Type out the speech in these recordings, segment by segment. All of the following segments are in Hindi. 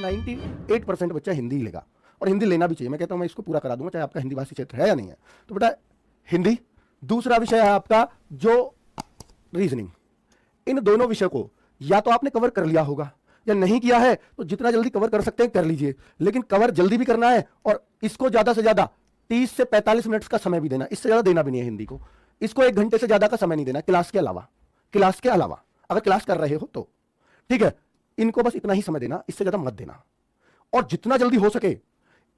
98% बच्चा हिंदी ही लेगा, और हिंदी लेना भी चाहिए। मैं कहता हूं मैं इसको पूरा करा दूंगा चाहे आपका हिंदी भाषी क्षेत्र है या नहीं है। तो बेटा हिंदी, दूसरा विषय है आपका जो रीजनिंग। इन दोनों विषय को या तो आपने कवर कर लिया होगा या नहीं किया है, तो जितना जल्दी कवर कर सकते हैं कर लीजिए, लेकिन कवर जल्दी भी करना है और इसको ज्यादा से ज्यादा 30 से 45 मिनट का समय भी देना, इससे ज्यादा देना भी नहीं है हिंदी को। इसको 1 घंटे से ज्यादा का समय नहीं देना क्लास के अलावा। क्लास के अलावा अगर क्लास कर रहे हो तो ठीक है, इनको बस इतना ही समय देना, इससे ज्यादा मत देना। और जितना जल्दी हो सके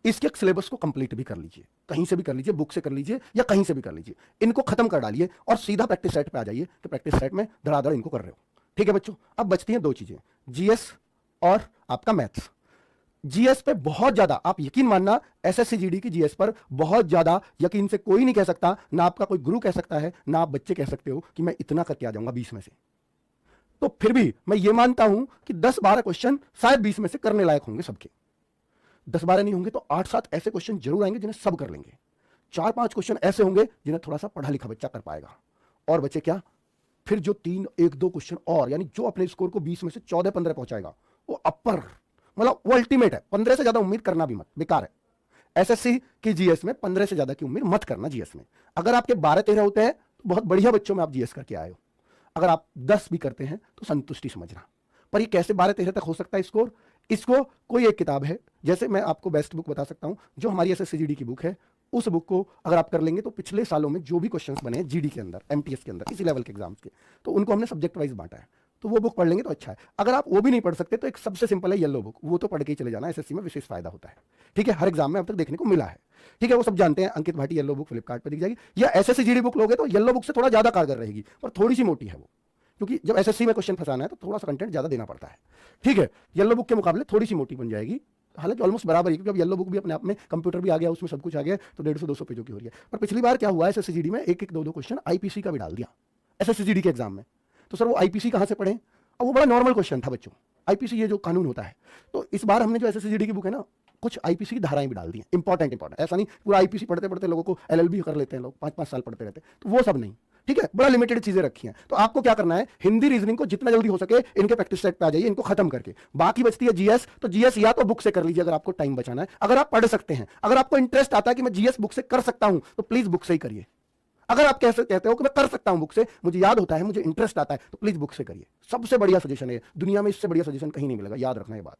इसके सिलेबस को कंप्लीट भी कर लीजिए, कहीं से भी कर लीजिए, बुक से कर लीजिए या कहीं से भी कर लीजिए, इनको खत्म कर डालिए और सीधा प्रैक्टिस सेट पे आ जाइए कि प्रैक्टिस सेट में धड़ाधड़ इनको कर रहे हो। ठीक है बच्चों, अब बचती हैं 2 चीजें, जीएस और आपका मैथ्स। जीएस पे बहुत ज्यादा आप यकीन मानना, एसएससी जीडी की जीएस पर बहुत ज्यादा यकीन से कोई नहीं कह सकता, ना आपका कोई गुरु कह सकता है, ना आप बच्चे कह सकते हो कि मैं इतना करके आ जाऊंगा 20 में से। तो फिर भी मैं ये मानता हूं कि 10-12 क्वेश्चन शायद 20 में से करने लायक होंगे सबके। 10-12 नहीं होंगे तो 8-7 ऐसे क्वेश्चन जरूर आएंगे जिन्हें सब कर लेंगे। 4-5 क्वेश्चन ऐसे होंगे जिन्हें थोड़ा सा पढ़ा लिखा बच्चा कर पाएगा। और बच्चे क्या, फिर जो 3-1-2 क्वेश्चन और, यानी जो अपने स्कोर को 20 में से 14-15 पहुंचाएगा वो अपर, मतलब वो अल्टीमेट है। 15 से ज्यादा उम्मीद करना भी मत, बेकार है। एसएससी की जीएस में 15 से ज्यादा की उम्मीद मत करना। जीएस में अगर आपके 12-13 होते हैं तो बहुत बढ़िया बच्चों में आप जीएस करके आए हो। अगर आप 10 भी करते हैं तो संतुष्टि समझना। पर ये कैसे 12-13 तक हो सकता है स्कोर? इसको कोई एक किताब है, जैसे मैं आपको बेस्ट बुक बता सकता हूं जो हमारी एसएससी जीडी की बुक है, उस बुक को अगर आप कर लेंगे तो पिछले सालों में जो भी क्वेश्चंस बने हैं जीडी के अंदर, एमटीएस के अंदर, इसी लेवल के एग्जाम्स के, तो उनको हमने सब्जेक्ट वाइज बांटा है, तो वो बुक पढ़ लेंगे तो अच्छा है। अगर आप वो भी नहीं पढ़ सकते तो एक सबसे सिंपल है येलो बुक, वो तो पढ़ के ही चले जाना, एसएससी में विशेष फायदा होता है। ठीक है, हर एग्जाम में अब तक देखने को मिला है। ठीक है, वो सब जानते हैं। अंकित भाटी येलो बुक फ्लिपकार्ट पर दिख जाएगी, या एसएससी जीडी बुक लोगे तो येलो बुक से थोड़ा ज्यादा कारगर रहेगी, पर थोड़ी सी मोटी है वो, क्योंकि जब एसएससी में क्वेश्चन फंसाना है तो थोड़ा सा कंटेंट ज्यादा देना पड़ता है। ठीक है, येलो बुक के मुकाबले थोड़ी सी मोटी बन जाएगी, हालांकि ऑलमोस्ट बराबर है, क्योंकि अब येलो बुक भी अपने आप में कंप्यूटर भी आ गया, उसमें सब कुछ आ गया, तो 150-200 पेजों की हो रही है। पर पिछली बार क्या हुआ, एसएससी जीडी में 1-1, 2-2 क्वेश्चन आईपीसी का भी डाल दिया एसएससी जीडी के एग्जाम में। तो सर वो आईपीसी कहां से पढ़े? अब वो बड़ा नॉर्मल क्वेश्चन था बच्चों, आईपीसी ये जो कानून होता है। तो इस बार हमने जो एसएससी जीडी की बुक है ना, कुछ आईपीसी की धाराएं भी डाल दी हैं, इंपॉर्टेंट। ऐसा नहीं पूरा आईपीसी पढ़ते पढ़ते लोगों को एलएलबी कर लेते हैं लोग, 5-5 साल पढ़ते रहते हैं, तो वो सब नहीं। ठीक है, बड़ा लिमिटेड चीजें रखी हैं। तो आपको क्या करना है, हिंदी रीजनिंग को जितना जल्दी हो सके इनके प्रैक्टिस सेट पे आ जाइए, इनको खत्म करके। बाकी बचती है जीएस, तो जीएस या तो बुक से कर लीजिए अगर आपको टाइम बचाना है, अगर आप पढ़ सकते हैं। अगर आपको इंटरेस्ट आता है कि मैं जीएस बुक से कर सकता हूं तो प्लीज बुक से ही करिए। अगर आप कैसे कहते हो कि मैं कर सकता हूं बुक से, मुझे याद होता है, मुझे इंटरेस्ट आता है, तो प्लीज बुक से करिए। सबसे बढ़िया सजेशन है, दुनिया में इससे बढ़िया सजेशन कहीं नहीं मिलेगा, याद रखना ये बात।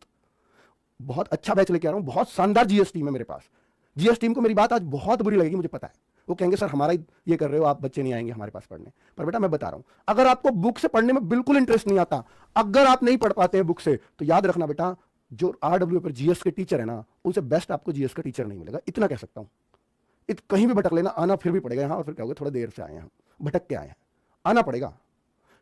बहुत अच्छा बैच लेके आ रहा हूं, बहुत शानदार जीएस टीम है मेरे पास। जीएस टीम को मेरी बात आज बहुत बुरी लगेगी, मुझे पता है। वो कहेंगे सर हमारा ये कर रहे हो आप, बच्चे नहीं आएंगे हमारे पास पढ़ने। पर बेटा मैं बता रहा हूं, अगर आपको बुक से पढ़ने में बिल्कुल इंटरेस्ट नहीं आता, अगर आप नहीं पढ़ पाते हैं बुक से, तो याद रखना बेटा, जो आरडब्ल्यू पर जीएस के टीचर है ना, उनसे बेस्ट आपको जीएस का टीचर नहीं मिलेगा, इतना कह सकता हूं। कहीं भी भटक लेना, आना फिर भी पड़ेगा यहाँ, और फिर क्या होगा, थोड़ा देर से आए हैं, भटक के आए हैं, आना पड़ेगा।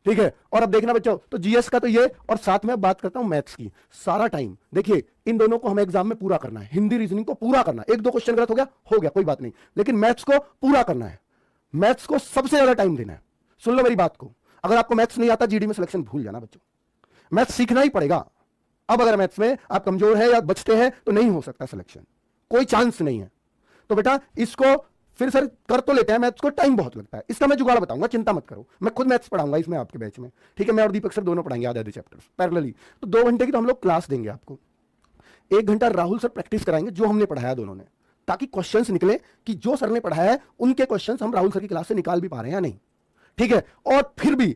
ठीक है, और अब देखना बच्चों, तो जीएस का तो ये, और साथ में बात करता हूं मैथ्स की। सारा टाइम देखिए, इन दोनों को हमें एग्जाम में पूरा करना है, हिंदी रीजनिंग को पूरा करना है। 1-2 क्वेश्चन गलत हो गया कोई बात नहीं, लेकिन मैथ्स को पूरा करना है। मैथ्स को सबसे ज्यादा टाइम देना है। सुन लो मेरी बात को, अगर आपको मैथ्स नहीं आता, जीडी में सिलेक्शन भूल जाना बच्चों, मैथ्स सीखना ही पड़ेगा। अब अगर मैथ्स में आप कमजोर है या बचते हैं तो नहीं हो सकता सिलेक्शन, कोई चांस नहीं है। तो बेटा इसको फिर सर कर तो लेते हैं, मैथ्स को टाइम बहुत लगता है, इसका मैं जुगाड़ बताऊंगा, चिंता मत करो। मैं खुद मैथ्स पढ़ाऊंगा इसमें आपके बैच में। ठीक है, मैं और दीपक सर दोनों पढ़ाएंगे आधे चैप्टर्स पैरेलली। तो 2 घंटे की तो हम लोग क्लास देंगे आपको, 1 घंटा राहुल सर प्रैक्टिस कराएंगे जो हमने पढ़ाया दोनों ने, ताकि क्वेश्चंस निकले कि जो सर ने पढ़ाया है उनके क्वेश्चंस हम राहुल सर की क्लास से निकाल भी पा रहे हैं या नहीं। ठीक है, और फिर भी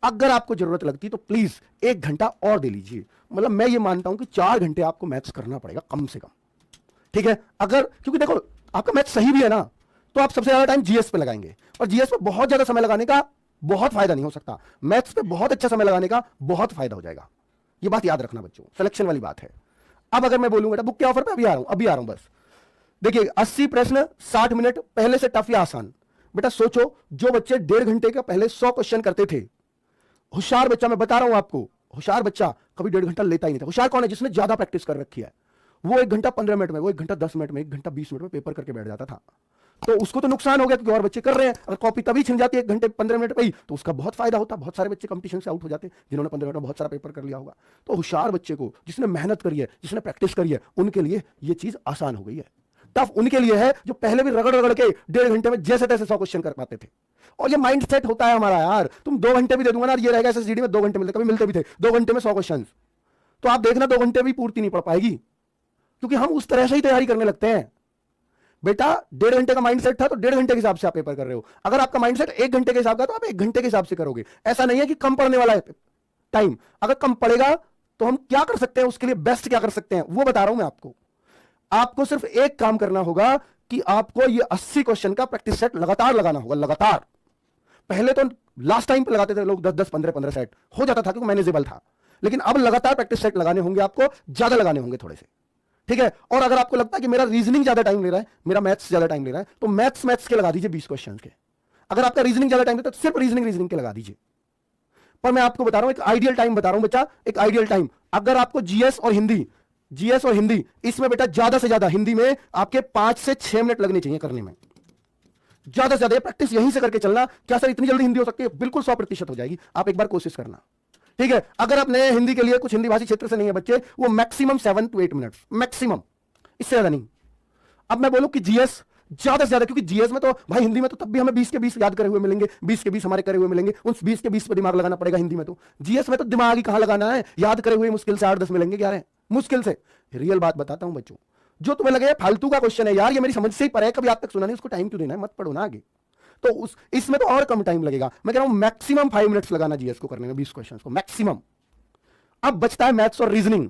अगर आपको जरूरत लगती तो प्लीज 1 घंटा और दे लीजिए। मतलब मैं ये मानता हूं कि 4 घंटे आपको मैथ्स करना पड़ेगा कम से कम। ठीक है, अगर क्योंकि देखो आपका मैथ्स सही भी है ना, तो आप सबसे ज्यादा टाइम जीएस पे लगाएंगे, और जीएस पे बहुत ज्यादा समय लगाने का बहुत फायदा नहीं हो सकता, मैथ्स पे बहुत अच्छा समय लगाने का बहुत फायदा हो जाएगा। ये बात याद रखना बच्चों, सिलेक्शन वाली बात है। अब अगर मैं बोलूं बेटा बुक के ऑफर पे अभी आ रहा हूं बस। देखिए 80 प्रश्न 60 मिनट, पहले से टफ या आसान। बेटा सोचो, जो बच्चे 1.5 घंटे का पहले 100 क्वेश्चन करते थे, होशियार बच्चा, मैं बता रहा हूं आपको, होशियार बच्चा कभी 1.5 घंटा लेता ही नहीं था। होशियार कौन है? जिसने ज्यादा प्रैक्टिस कर रखी है। वो 1 घंटा 15 मिनट में, वो 1 घंटा 10 मिनट में, 1 घंटा 20 मिनट में पेपर करके बैठ जाता था। तो उसको तो नुकसान हो गया क्योंकि और बच्चे कर रहे हैं। अगर कॉपी तभी छिन जाती है 1 घंटे 15 मिनट पे ही, तो उसका बहुत फायदा होता। बहुत सारे बच्चे कंपटीशन से आउट हो जाते हैं जिन्होंने 15 मिनट में बहुत सारा पेपर कर लिया होगा। तो होशियार बच्चे को, जिसने मेहनत करी है, जिसने प्रैक्टिस करी है, उनके लिए ये चीज आसान हो गई है। टफ उनके लिए है जो पहले भी रगड़ रगड़ के 1.5 घंटे में जैसे तैसे 100 क्वेश्चन कर पाते थे। और ये माइंड सेट होता है हमारा यार, तुम 2 घंटे भी दे दूंगा ना, ये रहेगा एसएसजीडी में 2 घंटे मिलते, कभी मिलते भी थे 2 घंटे में 100 क्वेश्चन। तो आप देखना 2 घंटे भी पूर्ति नहीं पड़ पाएगी, क्योंकि हम उस तरह से ही तैयारी करने लगते हैं। बेटा 1.5 घंटे का माइंडसेट था तो 1.5 घंटे के हिसाब से आप पेपर कर रहे हो। अगर आपका माइंडसेट 1 घंटे के हिसाब का तो आप 1 घंटे के हिसाब से करोगे। ऐसा नहीं है कि कम पड़ने वाला है टाइम, अगर कम पड़ेगा तो हम क्या कर सकते हैं, उसके लिए बेस्ट क्या कर सकते हैं वो बता रहा हूं मैं आपको। आपको सिर्फ एक काम करना होगा कि आपको ये 80 क्वेश्चन का प्रैक्टिस सेट लगातार लगाना होगा, लगातार। पहले तो लास्ट टाइम पे लगाते थे लोग 10-10, 15-15 सेट हो जाता था क्योंकि मैनेजेबल था, लेकिन अब लगातार प्रैक्टिस सेट लगाने होंगे, आपको ज्यादा लगाने होंगे थोड़े से, ठीक है। और अगर आपको लगता है कि मेरा रीजनिंग ज्यादा टाइम ले रहा है, मेरा मैथ्स ज्यादा टाइम ले रहा है, तो मैथ्स के लगा दीजिए 20 क्वेश्चन के। अगर आपका रीजनिंग ज्यादा टाइम लेता है तो सिर्फ रीजनिंग के लगा दीजिए। पर मैं आपको बता रहा हूं एक आइडियल टाइम बता रहा हूं बच्चा, एक आइडियल टाइम। अगर आपको जीएस और हिंदी इसमें बेटा ज्यादा से ज्यादा हिंदी में आपके 5 से 6 मिनट लगने चाहिए करने में, ज्यादा से ज्यादा। प्रैक्टिस यहीं से करके चलना। क्या सर इतनी जल्दी हिंदी हो सकती है? बिल्कुल 100% हो जाएगी, आप एक बार कोशिश करना, ठीक है। अगर आप नए हिंदी के लिए कुछ हिंदी भाषी क्षेत्र से नहीं है बच्चे, वो मैक्सिमम 7 to 8 मिनट्स, मैक्सिमम, इससे ज्यादा नहीं। अब मैं बोलूं कि जीएस ज्यादा से ज्यादा, क्योंकि जीएस में तो भाई हिंदी में तो तब भी हमें 20 के 20 याद करे हुए मिलेंगे, 20 के 20 हमारे करे हुए मिलेंगे, उन 20 के 20 पे दिमाग लगाना पड़ेगा हिंदी में। तो जीएस में तो दिमाग ही कहां लगाना है, याद करे हुए मुश्किल से 8-10 मिलेंगे, क्या है मुश्किल से। रियल बात बताता हूं बच्चों, जो तुम्हें लगे फालतू का क्वेश्चन है यार, ये मेरी समझ से ही परे है, कभी आज तक सुना नहीं, उसको टाइम क्यों देना है, मत पढ़ो ना आगे। तो इसमें तो और कम टाइम लगेगा। मैं कह रहा हूं मैक्सिमम 5 मिनट्स लगाना जीएस को करने में, 20 क्वेश्चन को मैक्सिमम। अब बचता है मैथ्स और रीजनिंग।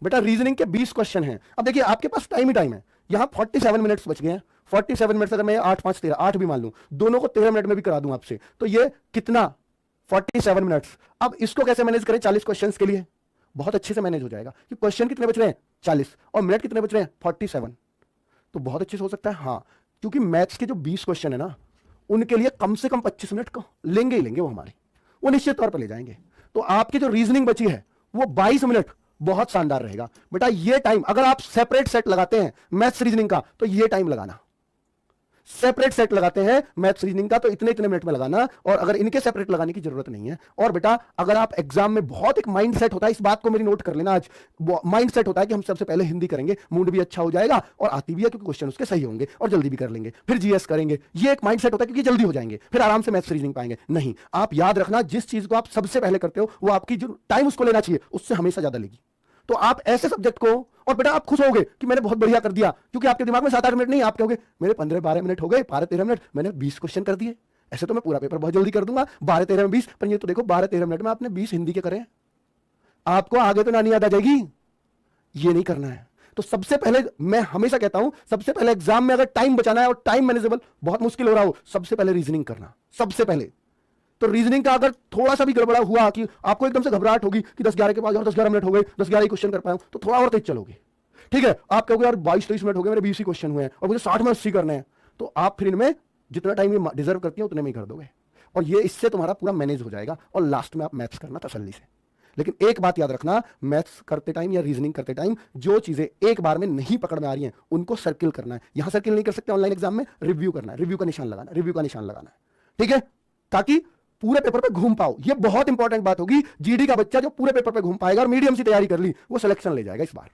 बेटा रीजनिंग के 20 क्वेश्चन हैं। अब देखिए आपके पास टाइम ही टाइम है, यहां 47 मिनट्स बच गए हैं। 47 मिनट्स अगर मैं 8, 5, 13, 8 भी मान लूं, दोनों को 13 मिनट में भी करा दूं आपसे, तो ये कितना 47 मिनट्स। अब इसको कैसे मैनेज करें 40 क्वेश्चंस के लिए? बहुत अच्छे से मैनेज हो जाएगा कि क्वेश्चन कितने बच रहे हैं 40 और मिनट कितने बच रहे हैं 47, तो बहुत अच्छे से हो सकता है। हाँ, क्योंकि मैथ्स के जो 20 क्वेश्चन है ना, उनके लिए कम से कम 25 मिनट को लेंगे ही लेंगे, वो हमारे वो निश्चित तौर पर ले जाएंगे। तो आपकी जो रीजनिंग बची है वो 22 मिनट बहुत शानदार रहेगा। बेटा ये टाइम अगर आप सेपरेट सेट लगाते हैं मैथ्स रीजनिंग का, तो ये टाइम लगाना। सेपरेट सेट लगाते हैं मैथ्स रीजनिंग का, तो इतने इतने मिनट में लगाना, और अगर इनके सेपरेट लगाने की जरूरत नहीं है। और बेटा अगर आप एग्जाम में, बहुत एक माइंड सेट होता है, इस बात को मेरी नोट कर लेना आज, माइंड सेट होता है कि हम सबसे पहले हिंदी करेंगे, मूड भी अच्छा हो जाएगा और आती भी है क्योंकि क्वेश्चन उसके सही होंगे और जल्दी भी कर लेंगे, फिर जीएस करेंगे। ये एक माइंड सेट होता है क्योंकि जल्दी हो जाएंगे, फिर आराम से मैथ्स रीजनिंग पाएंगे। नहीं, आप याद रखना, जिस चीज को आप सबसे पहले करते हो वो आपकी जो टाइम उसको लेना चाहिए उससे हमेशा ज्यादा लेगी। तो आप ऐसे सब्जेक्ट को, और बेटा आप खुश होगे कि मैंने बहुत बढ़िया कर दिया, क्योंकि आपके दिमाग में 7-8 मिनट नहीं, आप कहोगे मेरे 15-12 मिनट हो गए, 12-13 मिनट, मैंने 20 क्वेश्चन कर दिए। ऐसे तो मैं पूरा पेपर बहुत जल्दी कर दूंगा, 12-13 में 20, पर ये तो देखो 12-13 मिनट में आपने 20 हिंदी के करे। आपको आगे तो नानी याद आ जाएगी, ये नहीं करना है। तो सबसे पहले मैं हमेशा कहता हूं, सबसे पहले एग्जाम में अगर टाइम बचाना है और टाइम मैनेजेबल बहुत मुश्किल हो रहा हो, सबसे पहले रीजनिंग करना, सबसे पहले। तो रीजनिंग का अगर थोड़ा सा भी गड़बड़ा हुआ कि आपको एकदम से घबराहट होगी कि 10-11 के बाद और 10-11 मिनट हो गए, 10-11 क्वेश्चन कर पाया, तो थोड़ा और तेज चलोगे, ठीक है। आप कहोगे यार 22-23 मिनट हो गए, मेरे 20 ही क्वेश्चन हुए हैं और मुझे 60 में 80 करने हैं, तो आप फिर इनमें जितना टाइम ये डिजर्व करती है उतने में ही कर दोगे, और ये इससे तुम्हारा पूरा मैनेज हो जाएगा, और लास्ट में आप मैथ्स करना तसल्ली से। लेकिन एक बात याद रखना, मैथ्स करते टाइम या रीजनिंग करते टाइम जो चीजें एक बार में नहीं पकड़ में आ रही हैं उनको सर्किल करना है। यहां सर्किल नहीं कर सकते, ऑनलाइन एग्जाम में रिव्यू करना है, रिव्यू का निशान लगाना, रिव्यू का निशान लगाना है, ठीक है, ताकि पूरे पेपर पे घूम पाओ। ये बहुत इंपॉर्टेंट बात होगी। जीडी का बच्चा जो पूरे पेपर पे घूम पाएगा और मीडियम से तैयारी कर ली, वो सिलेक्शन ले जाएगा इस बार,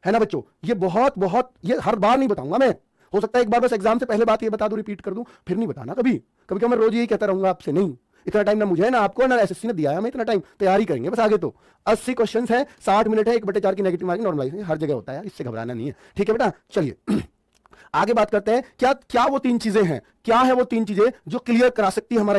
है ना बच्चों। ये बहुत बहुत, ये हर बार नहीं बताऊंगा मैं, हो सकता है एक बार बस एग्जाम से पहले बात ये बता दूं, रिपीट कर दूं, फिर नहीं बताना कभी कभी। मैं रोज यही कहता रहूंगा आपसे, नहीं इतना टाइम ना मुझे है ना आपको ना एसएससी ने दिया है, हमें इतना टाइम तैयारी करेंगे बस। आगे तो 80 क्वेश्चन है, 60 मिनट है, 1/4 की नेगेटिव मार्किंग नॉर्मलाइजेशन हर जगह होता है, इससे घबराना नहीं है, ठीक है बेटा। चलिए आगे बात करते हैं, क्या क्या वो 3 चीजें हैं, क्या है वो 3 चीजें जो क्लियर करा सकती है हमारा